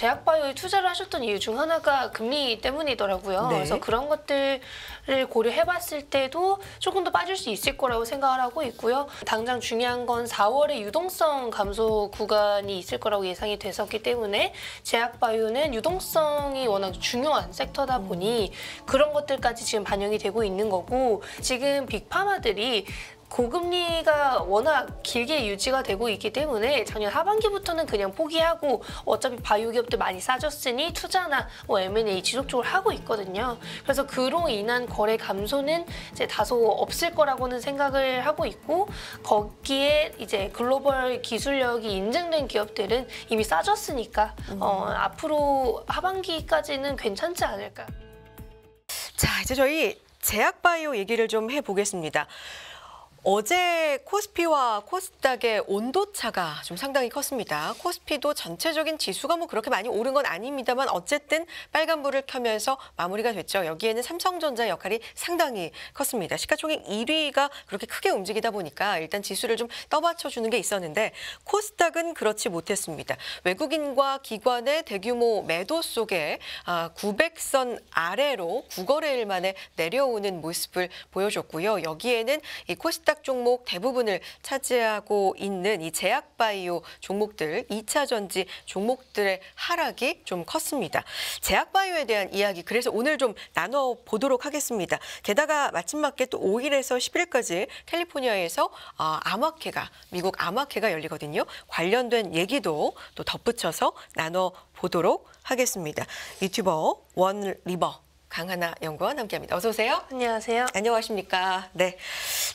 제약바이오에 투자를 하셨던 이유 중 하나가 금리 때문이더라고요. 네. 그래서 그런 것들을 고려해봤을 때도 조금 더 빠질 수 있을 거라고 생각을 하고 있고요. 당장 중요한 건 4월에 유동성 감소 구간이 있을 거라고 예상이 됐었기 때문에 제약바이오는 유동성이 워낙 중요한 섹터다 보니 그런 것들까지 지금 반영이 되고 있는 거고, 지금 빅파마들이 고금리가 워낙 길게 유지가 되고 있기 때문에 작년 하반기부터는 그냥 포기하고 어차피 바이오 기업들 많이 싸졌으니 투자나 M&A 지속적으로 하고 있거든요. 그래서 그로 인한 거래 감소는 이제 다소 없을 거라고는 생각을 하고 있고, 거기에 이제 글로벌 기술력이 인증된 기업들은 이미 싸졌으니까 앞으로 하반기까지는 괜찮지 않을까. 자, 이제 저희 제약바이오 얘기를 좀 해보겠습니다. 어제 코스피와 코스닥의 온도차가 좀 상당히 컸습니다. 코스피도 전체적인 지수가 뭐 그렇게 많이 오른 건 아닙니다만 어쨌든 빨간불을 켜면서 마무리가 됐죠. 여기에는 삼성전자 역할이 상당히 컸습니다. 시가총액 1위가 그렇게 크게 움직이다 보니까 일단 지수를 좀 떠받쳐주는 게 있었는데 코스닥은 그렇지 못했습니다. 외국인과 기관의 대규모 매도 속에 900선 아래로 9거래일 만에 내려오는 모습을 보여줬고요. 여기에는 이 코스닥 종목 대부분을 차지하고 있는 이 제약바이오 종목들, 2차 전지 종목들의 하락이 좀 컸습니다. 제약바이오에 대한 이야기 그래서 오늘 좀 나눠보도록 하겠습니다. 게다가 마침맞게 또 5일에서 10일까지 캘리포니아에서 미국 암학회가 열리거든요. 관련된 얘기도 또 덧붙여서 나눠보도록 하겠습니다. 유튜버 원리버 강하나 연구원 함께합니다. 어서 오세요. 안녕하세요. 안녕하십니까. 네,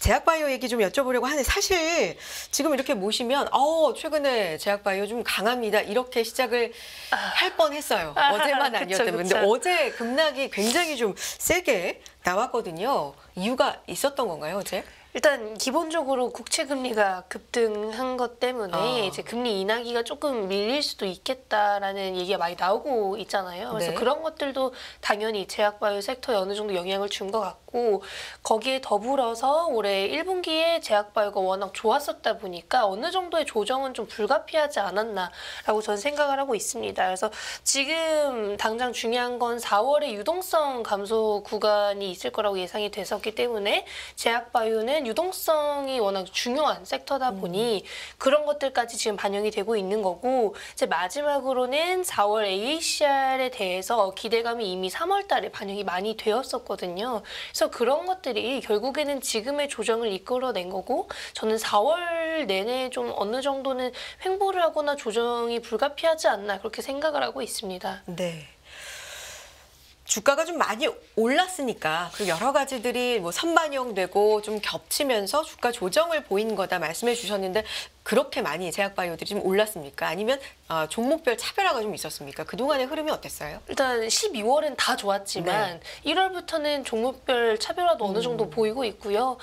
제약바이오 얘기 좀 여쭤보려고 하는데 사실 지금 이렇게 모시면 최근에 제약바이오 좀 강합니다. 이렇게 시작을 할 뻔했어요. 어제만 아니었다면. 근데 어제 급락이 굉장히 좀 세게 나왔거든요. 이유가 있었던 건가요, 어제? 일단 기본적으로 국채 금리가 급등한 것 때문에 이제 금리 인하기가 조금 밀릴 수도 있겠다라는 얘기가 많이 나오고 있잖아요. 그래서 네. 그런 것들도 당연히 제약바이오 섹터에 어느 정도 영향을 준 것 같고, 거기에 더불어서 올해 1분기에 제약바이오가 워낙 좋았었다 보니까 어느 정도의 조정은 좀 불가피하지 않았나라고 저는 생각을 하고 있습니다. 그래서 지금 당장 중요한 건 4월에 유동성 감소 구간이 있을 거라고 예상이 됐었기 때문에 제약바이오는 유동성이 워낙 중요한 섹터다 보니 그런 것들까지 지금 반영이 되고 있는 거고, 이제 마지막으로는 4월 AACR에 대해서 기대감이 이미 3월 달에 반영이 많이 되었었거든요. 그래서 그런 것들이 결국에는 지금의 조정을 이끌어낸 거고, 저는 4월 내내 좀 어느 정도는 횡보를 하거나 조정이 불가피하지 않나 그렇게 생각을 하고 있습니다. 네. 주가가 좀 많이 올랐으니까 그 여러 가지들이 뭐 선반영되고 좀 겹치면서 주가 조정을 보인 거다 말씀해 주셨는데 그렇게 많이 제약바이오들이 좀 올랐습니까? 아니면 종목별 차별화가 좀 있었습니까? 그동안의 흐름이 어땠어요? 일단 12월은 다 좋았지만 1월부터는 종목별 차별화도 어느 정도 보이고 있고요.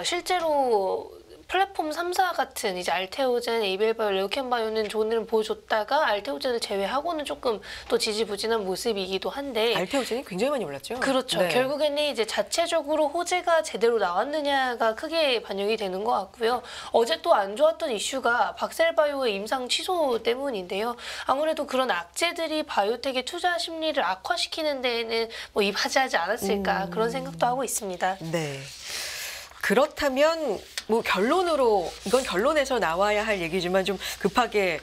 실제로 플랫폼 3사 같은 이제 알테오젠, 에이벨바이오, 레오캠바이오는 좋은 흐름 보여줬다가 알테오젠을 제외하고는 조금 또 지지부진한 모습이기도 한데, 알테오젠이 굉장히 많이 올랐죠? 그렇죠. 네. 결국에는 이제 자체적으로 호재가 제대로 나왔느냐가 크게 반영이 되는 것 같고요. 어제 또 안 좋았던 이슈가 박셀바이오의 임상 취소 때문인데요. 아무래도 그런 악재들이 바이오텍의 투자 심리를 악화시키는 데에는 뭐 이바지하지 않았을까 그런 생각도 하고 있습니다. 네. 그렇다면 뭐 이건 결론에서 나와야 할 얘기지만 좀 급하게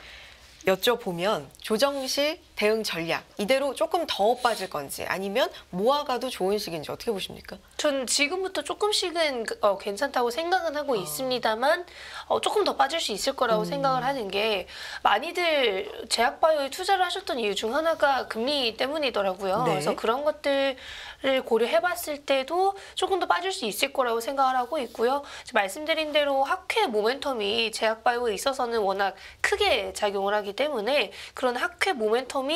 여쭤보면 조정 시 대응 전략 이대로 조금 더 빠질 건지 아니면 모아가도 좋은 시기인지 어떻게 보십니까? 전 지금부터 조금씩은 괜찮다고 생각은 하고 있습니다만 조금 더 빠질 수 있을 거라고 생각을 하는 게, 많이들 제약바이오에 투자를 하셨던 이유 중 하나가 금리 때문이더라고요. 네. 그래서 그런 것들을 고려해봤을 때도 조금 더 빠질 수 있을 거라고 생각을 하고 있고요. 말씀드린 대로 학회 모멘텀이 제약바이오에 있어서는 워낙 크게 작용을 하기 때문에 그런 학회 모멘텀이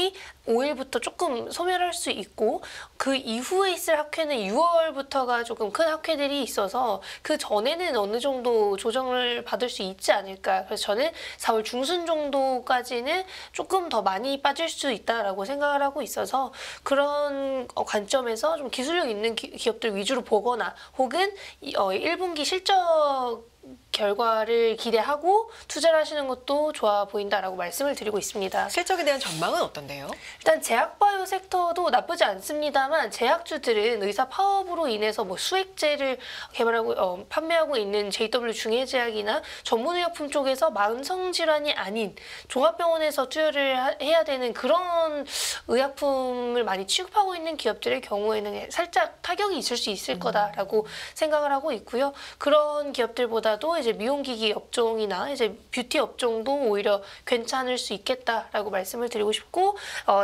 5일부터 조금 소멸할 수 있고, 그 이후에 있을 학회는 6월부터가 조금 큰 학회들이 있어서 그 전에는 어느 정도 조정을 받을 수 있지 않을까. 그래서 저는 4월 중순 정도까지는 조금 더 많이 빠질 수 있다라고 생각을 하고 있어서, 그런 관점에서 좀 기술력 있는 기업들 위주로 보거나 혹은 1분기 실적 결과를 기대하고 투자를 하시는 것도 좋아 보인다라고 말씀을 드리고 있습니다. 실적에 대한 전망은 어떤데요? 일단 제약바이오 섹터도 나쁘지 않습니다만 제약주들은 의사 파업으로 인해서 뭐 수액제를 개발하고 판매하고 있는 JW 중해제약이나 전문의약품 쪽에서 만성질환이 아닌 종합병원에서 투여를 해야 되는 그런 의약품을 많이 취급하고 있는 기업들의 경우에는 살짝 타격이 있을 수 있을 거다라고 생각을 하고 있고요. 그런 기업들보다도 이제 미용기기 업종이나 이제 뷰티 업종도 오히려 괜찮을 수 있겠다라고 말씀을 드리고 싶고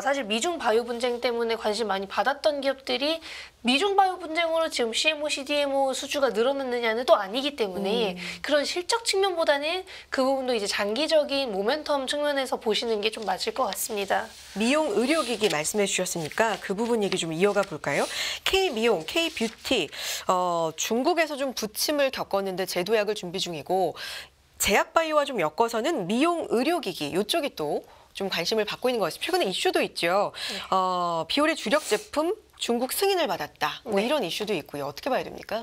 사실 미중 바이오 분쟁 때문에 관심 많이 받았던 기업들이 미중 바이오 분쟁으로 지금 CMO, CDMO 수주가 늘어났느냐는 또 아니기 때문에 그런 실적 측면보다는 그 부분도 이제 장기적인 모멘텀 측면에서 보시는 게 좀 맞을 것 같습니다. 미용 의료기기 말씀해 주셨으니까 그 부분 얘기 좀 이어가 볼까요? K미용, K뷰티 중국에서 좀 부침을 겪었는데 제도약을 준비 중이고 제약바이오와 좀 엮어서는 미용 의료기기 이쪽이 또 좀 관심을 받고 있는 것 같습니다. 최근에 이슈도 있죠. 비올의 주력 제품 중국 승인을 받았다. 뭐 네. 이런 이슈도 있고요. 어떻게 봐야 됩니까?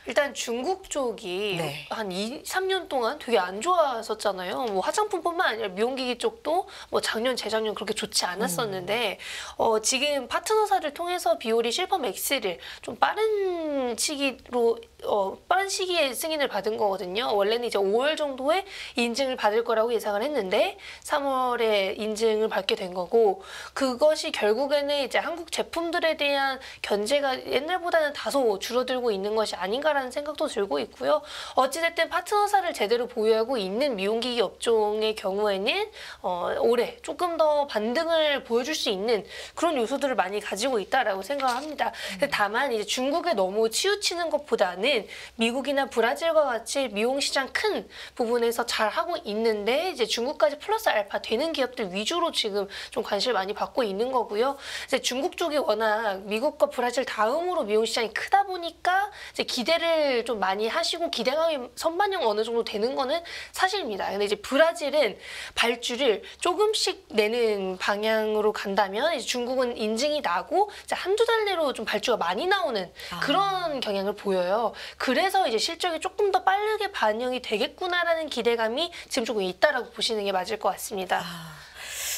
일단 중국 쪽이 네. 한 2, 3년 동안 되게 안 좋았었잖아요. 뭐 화장품뿐만 아니라 미용기기 쪽도 뭐 작년, 재작년 그렇게 좋지 않았었는데 지금 파트너사를 통해서 비올이 실버 맥스를 좀 빠른 시기로 빠른 시기에 승인을 받은 거거든요. 원래는 이제 5월 정도에 인증을 받을 거라고 예상을 했는데 3월에 인증을 받게 된 거고 그것이 결국에는 이제 한국 제품들에 대한 견제가 옛날보다는 다소 줄어들고 있는 것이 아닌가라는 생각도 들고 있고요. 어찌됐든 파트너사를 제대로 보유하고 있는 미용기기 업종의 경우에는 올해 조금 더 반등을 보여줄 수 있는 그런 요소들을 많이 가지고 있다라고 생각을 합니다. 근데 다만 이제 중국에 너무 치우치는 것보다는 미국이나 브라질과 같이 미용 시장 큰 부분에서 잘 하고 있는데 이제 중국까지 플러스 알파 되는 기업들 위주로 지금 좀 관심을 많이 받고 있는 거고요. 이제 중국 쪽이 워낙 미국과 브라질 다음으로 미용 시장이 크다 보니까 이제 기대를 좀 많이 하시고 기대감이 선반영 어느 정도 되는 거는 사실입니다. 근데 이제 브라질은 발주를 조금씩 내는 방향으로 간다면 이제 중국은 인증이 나고 이제 한두 달 내로 좀 발주가 많이 나오는 그런 경향을 보여요. 그래서 이제 실적이 조금 더 빠르게 반영이 되겠구나라는 기대감이 지금 조금 있다라고 보시는 게 맞을 것 같습니다.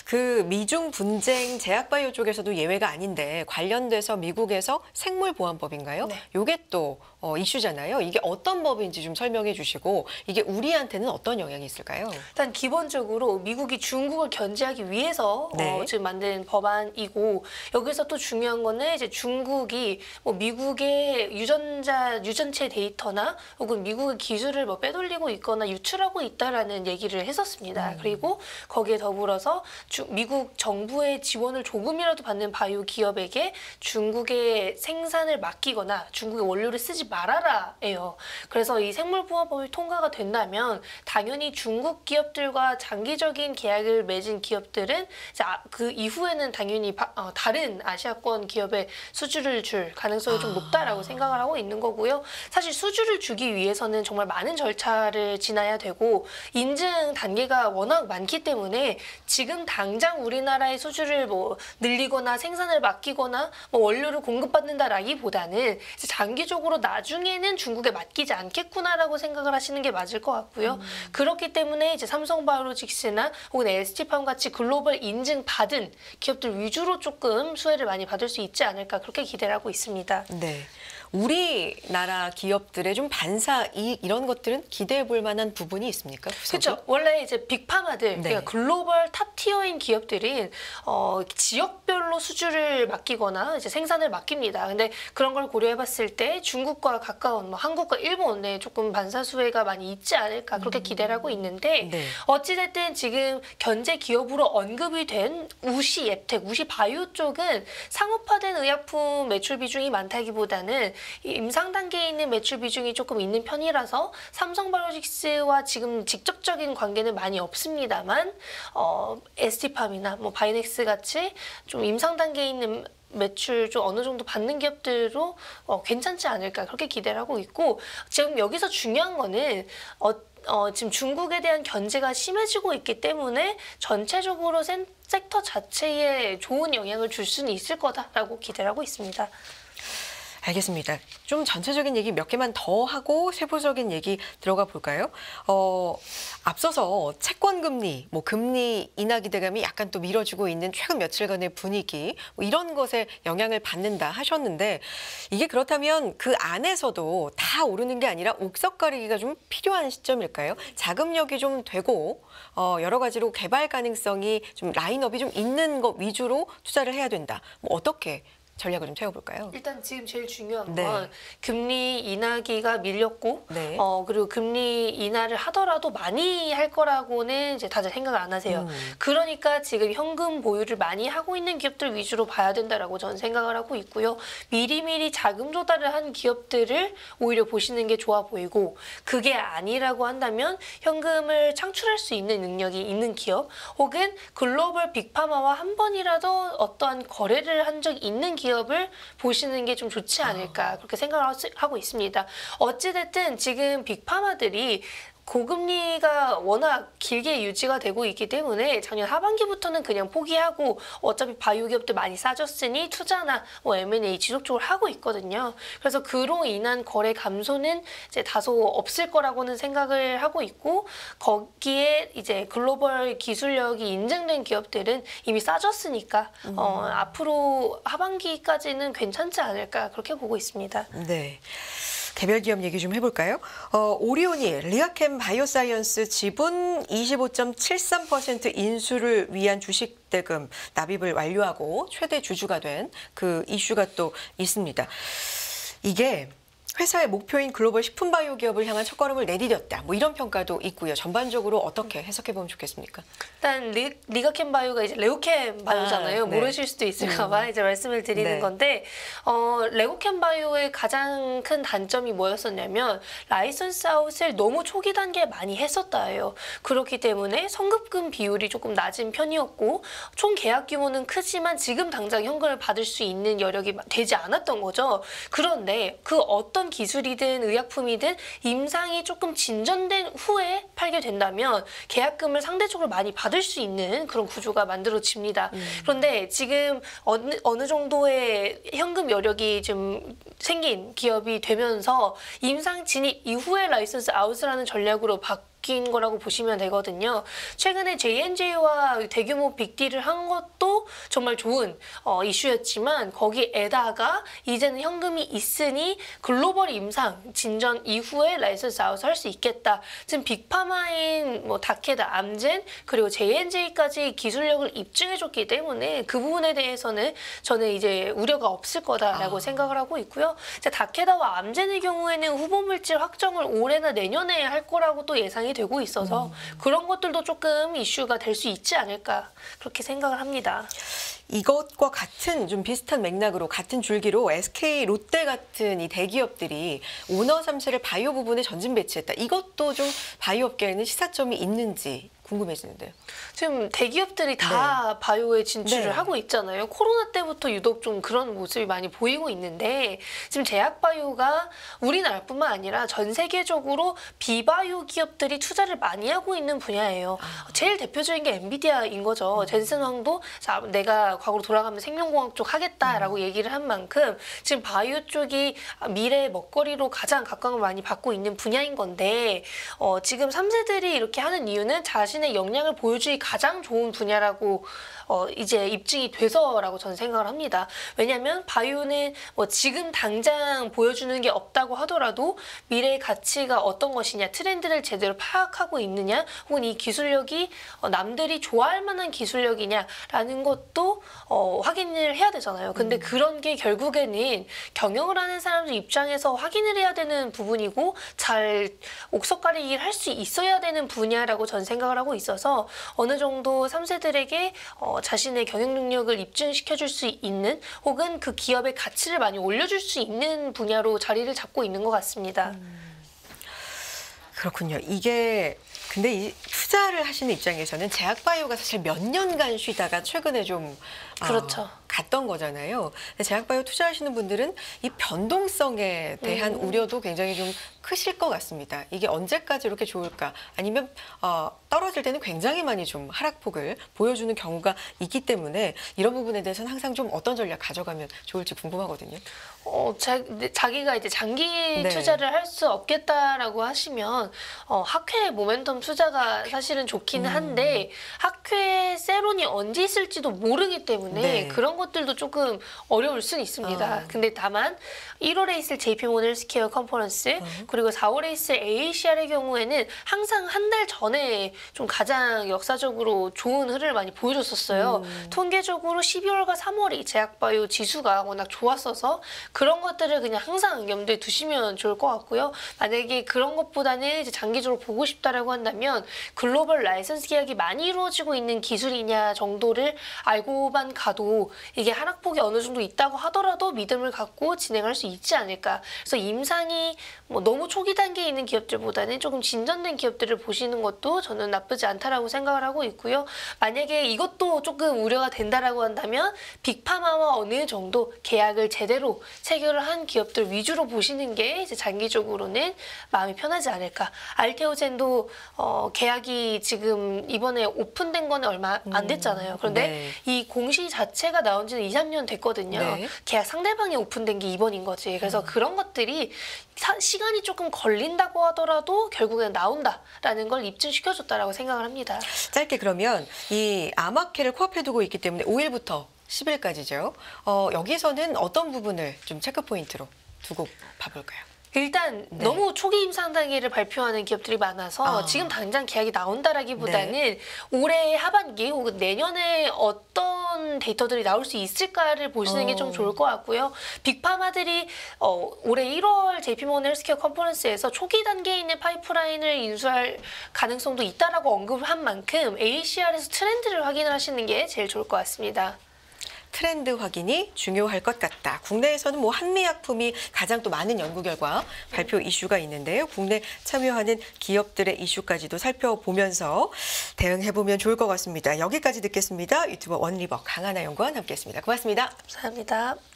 그 미중 분쟁 제약바이오 쪽에서도 예외가 아닌데 관련돼서 미국에서 생물보안법인가요? 네. 이게 또 이슈잖아요. 이게 어떤 법인지 좀 설명해 주시고 이게 우리한테는 어떤 영향이 있을까요? 일단 기본적으로 미국이 중국을 견제하기 위해서 네. 지금 만든 법안이고 여기서 또 중요한 거는 이제 중국이 뭐 미국의 유전체 데이터나 혹은 미국의 기술을 뭐 빼돌리고 있거나 유출하고 있다라는 얘기를 했었습니다. 그리고 거기에 더불어서 미국 정부의 지원을 조금이라도 받는 바이오 기업에게 중국의 생산을 맡기거나 중국의 원료를 쓰지 말아라예요. 그래서 이 생물보호법이 통과가 된다면 당연히 중국 기업들과 장기적인 계약을 맺은 기업들은 그 이후에는 당연히 다른 아시아권 기업에 수주를 줄 가능성이 좀 높다라고 생각을 하고 있는 거고요. 사실 수주를 주기 위해서는 정말 많은 절차를 지나야 되고 인증 단계가 워낙 많기 때문에 지금 당장 우리나라의 수주를 뭐 늘리거나 생산을 맡기거나 뭐 원료를 공급받는다라기보다는 이제 장기적으로 나중에는 중국에 맡기지 않겠구나라고 생각을 하시는 게 맞을 것 같고요. 그렇기 때문에 이제 삼성바이오로직스나 혹은 ST팜 같이 글로벌 인증 받은 기업들 위주로 조금 수혜를 많이 받을 수 있지 않을까 그렇게 기대를 하고 있습니다. 네. 우리나라 기업들의 좀 반사 이런 것들은 기대해 볼 만한 부분이 있습니까? 그렇죠. 원래 이제 빅파마들, 네. 그러니까 글로벌 탑 티어인 기업들은 지역별로 수주를 맡기거나 이제 생산을 맡깁니다. 근데 그런 걸 고려해봤을 때 중국과 가까운 뭐 한국과 일본에 조금 반사 수혜가 많이 있지 않을까 그렇게 기대를 하고 있는데 네. 어찌됐든 지금 견제 기업으로 언급이 된 우시 앱텍, 우시 바이오 쪽은 상업화된 의약품 매출 비중이 많다기보다는 임상 단계에 있는 매출 비중이 조금 있는 편이라서 삼성바이오로직스와 지금 직접적인 관계는 많이 없습니다만 ST팜이나 뭐 바이넥스 같이 좀 임상 단계에 있는 매출 좀 어느 정도 받는 기업들로 괜찮지 않을까 그렇게 기대를 하고 있고 지금 여기서 중요한 거는 지금 중국에 대한 견제가 심해지고 있기 때문에 전체적으로 섹터 자체에 좋은 영향을 줄 수는 있을 거다라고 기대를 하고 있습니다. 알겠습니다. 좀 전체적인 얘기 몇 개만 더 하고 세부적인 얘기 들어가 볼까요? 앞서서 채권 금리, 뭐 금리 인하 기대감이 약간 또 미뤄지고 있는 최근 며칠간의 분위기, 뭐 이런 것에 영향을 받는다 하셨는데 이게 그렇다면 그 안에서도 다 오르는 게 아니라 옥석 가리기가 좀 필요한 시점일까요? 자금력이 좀 되고 여러 가지로 개발 가능성이 좀 라인업이 좀 있는 것 위주로 투자를 해야 된다. 뭐 어떻게 전략을 좀 세워볼까요? 일단 지금 제일 중요한 네. 건 금리 인하기가 밀렸고 네. 그리고 금리 인하를 하더라도 많이 할 거라고는 이제 다들 생각을 안 하세요. 그러니까 지금 현금 보유를 많이 하고 있는 기업들 위주로 봐야 된다라고 저는 생각을 하고 있고요. 미리미리 자금 조달을 한 기업들을 오히려 보시는 게 좋아 보이고 그게 아니라고 한다면 현금을 창출할 수 있는 능력이 있는 기업 혹은 글로벌 빅파마와 한 번이라도 어떠한 거래를 한 적 있는 기업을 보시는 게 좀 좋지 않을까 그렇게 생각을 하고 있습니다. 어찌됐든 지금 빅파마들이 고금리가 워낙 길게 유지가 되고 있기 때문에 작년 하반기부터는 그냥 포기하고 어차피 바이오 기업들 많이 싸졌으니 투자나 뭐 M&A 지속적으로 하고 있거든요. 그래서 그로 인한 거래 감소는 이제 다소 없을 거라고는 생각을 하고 있고 거기에 이제 글로벌 기술력이 인증된 기업들은 이미 싸졌으니까 앞으로 하반기까지는 괜찮지 않을까 그렇게 보고 있습니다. 네. 개별 기업 얘기 좀 해볼까요? 오리온이 리아켐 바이오사이언스 지분 25.73% 인수를 위한 주식 대금 납입을 완료하고 최대 주주가 된 그 이슈가 또 있습니다. 이게 회사의 목표인 글로벌 식품 바이오 기업을 향한 첫걸음을 내디뎠다. 뭐 이런 평가도 있고요. 전반적으로 어떻게 해석해 보면 좋겠습니까? 일단 리가켐 바이오가 이제 레오켐 바이오잖아요. 네. 모르실 수도 있을까봐 이제 말씀을 드리는 네. 건데 레오켐 바이오의 가장 큰 단점이 뭐였었냐면 라이선스 아웃을 너무 초기 단계에 많이 했었다예요. 그렇기 때문에 성급금 비율이 조금 낮은 편이었고 총 계약 규모는 크지만 지금 당장 현금을 받을 수 있는 여력이 되지 않았던 거죠. 그런데 그 어떤 기술이든 의약품이든 임상이 조금 진전된 후에 팔게 된다면 계약금을 상대적으로 많이 받을 수 있는 그런 구조가 만들어집니다. 그런데 지금 어느 정도의 현금 여력이 좀 생긴 기업이 되면서 임상 진입 이후에 라이선스 아웃을 전략으로 바뀐 거라고 보시면 되거든요. 최근에 J&J와 대규모 빅딜을 한 것도 정말 좋은 이슈였지만 거기에다가 이제는 현금이 있으니 글로벌 임상 진전 이후에 라이선스 아웃을 할 수 있겠다. 지금 빅파마인 뭐 다케다, 암젠 그리고 J&J까지 기술력을 입증해줬기 때문에 그 부분에 대해서는 저는 이제 우려가 없을 거다라고 생각을 하고 있고요. 이제 다케다와 암젠의 경우에는 후보 물질 확정을 올해나 내년에 할 거라고 또 예상이 되고 있어서 그런 것들도 조금 이슈가 될 수 있지 않을까 그렇게 생각을 합니다. 이것과 같은 좀 비슷한 맥락으로 같은 줄기로 SK, 롯데 같은 이 대기업들이 오너 3세를 바이오 부분에 전진 배치했다. 이것도 좀 바이오 업계에는 시사점이 있는지 궁금해지는데요. 지금 대기업들이 다 바이오에 진출을 네. 하고 있잖아요. 코로나 때부터 유독 좀 그런 모습이 많이 보이고 있는데 지금 제약바이오가 우리나라뿐만 아니라 전 세계적으로 비바이오 기업들이 투자를 많이 하고 있는 분야예요. 제일 대표적인 게 엔비디아인 거죠. 젠슨 황도 자, 내가 과거로 돌아가면 생명공학 쪽 하겠다라고 얘기를 한 만큼 지금 바이오 쪽이 미래의 먹거리로 가장 각광을 많이 받고 있는 분야인 건데 지금 3세들이 이렇게 하는 이유는 자신의 역량을 보여주기 가장 좋은 분야라고 이제 입증이 돼서라고 저는 생각을 합니다. 왜냐하면 바이오는 뭐 지금 당장 보여주는 게 없다고 하더라도 미래의 가치가 어떤 것이냐, 트렌드를 제대로 파악하고 있느냐, 혹은 이 기술력이 남들이 좋아할 만한 기술력이냐라는 것도 확인을 해야 되잖아요. 근데 그런 게 결국에는 경영을 하는 사람들 입장에서 확인을 해야 되는 부분이고 잘 옥석가리기를 할 수 있어야 되는 분야라고 저는 생각을 하고 있어서 어느 정도 3세들에게 자신의 경영 능력을 입증시켜줄 수 있는 혹은 그 기업의 가치를 많이 올려줄 수 있는 분야로 자리를 잡고 있는 것 같습니다. 그렇군요. 이게 근데 이 투자를 하시는 입장에서는 제약바이오가 사실 몇 년간 쉬다가 최근에 좀 그렇죠. 갔던 거잖아요. 근데 제약바이오 투자하시는 분들은 이 변동성에 대한 우려도 굉장히 좀 크실 것 같습니다. 이게 언제까지 이렇게 좋을까? 아니면 떨어질 때는 굉장히 많이 좀 하락폭을 보여주는 경우가 있기 때문에 이런 부분에 대해서는 항상 좀 어떤 전략 가져가면 좋을지 궁금하거든요. 자기가 이제 장기 네. 투자를 할 수 없겠다라고 하시면 학회 모멘텀 투자가 사실은 좋기는 한데 학회 세론이 언제 있을지도 모르기 때문에 네. 그런 것들도 조금 어려울 수는 있습니다. 근데 다만 1월에 있을 JP 모건 헬스케어 컨퍼런스 그리고 4월에 있을 AACR의 경우에는 항상 한 달 전에 좀 가장 역사적으로 좋은 흐름을 많이 보여줬었어요. 통계적으로 12월과 3월이 제약바이오 지수가 워낙 좋았어서 그런 것들을 그냥 항상 염두에 두시면 좋을 것 같고요. 만약에 그런 것보다는 이제 장기적으로 보고 싶다라고 한다면 글로벌 라이선스 계약이 많이 이루어지고 있는 기술이냐 정도를 알고만 가도 이게 하락폭이 어느 정도 있다고 하더라도 믿음을 갖고 진행할 수 있지 않을까. 그래서 임상이 뭐 너무 초기 단계에 있는 기업들보다는 조금 진전된 기업들을 보시는 것도 저는 나쁘지 않다라고 생각을 하고 있고요. 만약에 이것도 조금 우려가 된다라고 한다면 빅파마와 어느 정도 계약을 제대로 체결을 한 기업들 위주로 보시는 게 이제 장기적으로는 마음이 편하지 않을까. 알테오젠도 계약이 지금 이번에 오픈된 거는 얼마 안 됐잖아요. 그런데 네. 이 공시 자체가 나온 지는 2, 3년 됐거든요. 네. 계약 상대방이 오픈된 게 이번인 거지. 그래서 그런 것들이 시간이 조금 걸린다고 하더라도 결국엔 나온다라는 걸 입증시켜줬다라고 생각을 합니다. 짧게 그러면 이 암학회를 코앞에 두고 있기 때문에 5일부터 10일까지죠. 여기서는 어떤 부분을 좀 체크 포인트로 두고 봐볼까요? 일단 네. 너무 초기 임상 단계를 발표하는 기업들이 많아서 지금 당장 계약이 나온다라기보다는 올해 하반기 혹은 내년에 어떤 데이터들이 나올 수 있을까를 보시는 게 좀 좋을 것 같고요. 빅파마들이 올해 1월 JP모건 헬스케어 컨퍼런스에서 초기 단계에 있는 파이프라인을 인수할 가능성도 있다라고 언급을 한 만큼 ACR에서 트렌드를 확인을 하시는 게 제일 좋을 것 같습니다. 트렌드 확인이 중요할 것 같다. 국내에서는 뭐 한미약품이 가장 또 많은 연구 결과 발표 이슈가 있는데요. 국내 참여하는 기업들의 이슈까지도 살펴보면서 대응해보면 좋을 것 같습니다. 여기까지 듣겠습니다. 유튜버 원리버 강하나 연구원 함께했습니다. 고맙습니다. 감사합니다.